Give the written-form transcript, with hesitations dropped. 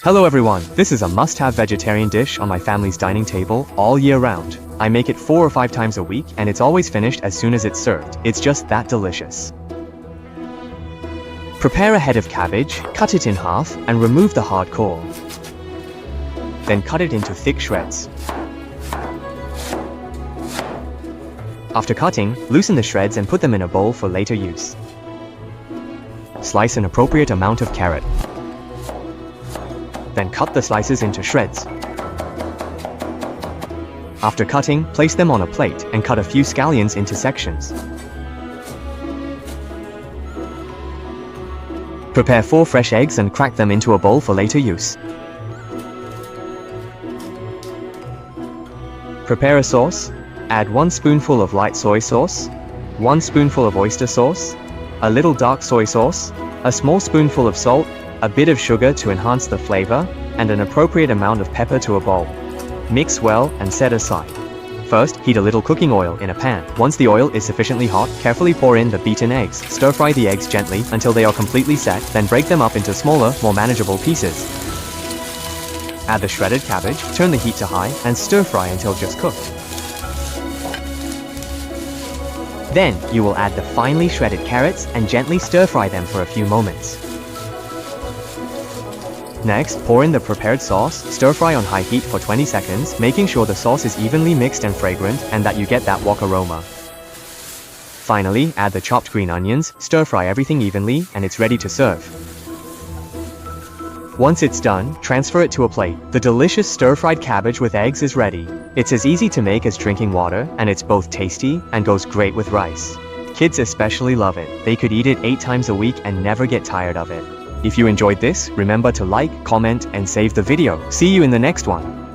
Hello everyone, this is a must-have vegetarian dish on my family's dining table all year round. I make it 4 or 5 times a week and it's always finished as soon as it's served. It's just that delicious. Prepare a head of cabbage, cut it in half, and remove the hard core. Then cut it into thick shreds. After cutting, loosen the shreds and put them in a bowl for later use. Slice an appropriate amount of carrot. Then cut the slices into shreds. After cutting, place them on a plate and cut a few scallions into sections. Prepare 4 fresh eggs and crack them into a bowl for later use. Prepare a sauce. Add 1 spoonful of light soy sauce, 1 spoonful of oyster sauce, a little dark soy sauce, a small spoonful of salt, a bit of sugar to enhance the flavor, and an appropriate amount of pepper to a bowl. Mix well and set aside. First, heat a little cooking oil in a pan. Once the oil is sufficiently hot, carefully pour in the beaten eggs. Stir-fry the eggs gently until they are completely set, then break them up into smaller, more manageable pieces. Add the shredded cabbage, turn the heat to high, and stir-fry until just cooked. Then, you will add the finely shredded carrots and gently stir-fry them for a few moments. Next, pour in the prepared sauce, stir-fry on high heat for 20 seconds, making sure the sauce is evenly mixed and fragrant and that you get that wok aroma. Finally, add the chopped green onions, stir-fry everything evenly, and it's ready to serve. Once it's done, transfer it to a plate. The delicious stir-fried cabbage with eggs is ready. It's as easy to make as drinking water, and it's both tasty and goes great with rice. Kids especially love it. They could eat it 8 times a week and never get tired of it. If you enjoyed this, remember to like, comment, and save the video. See you in the next one.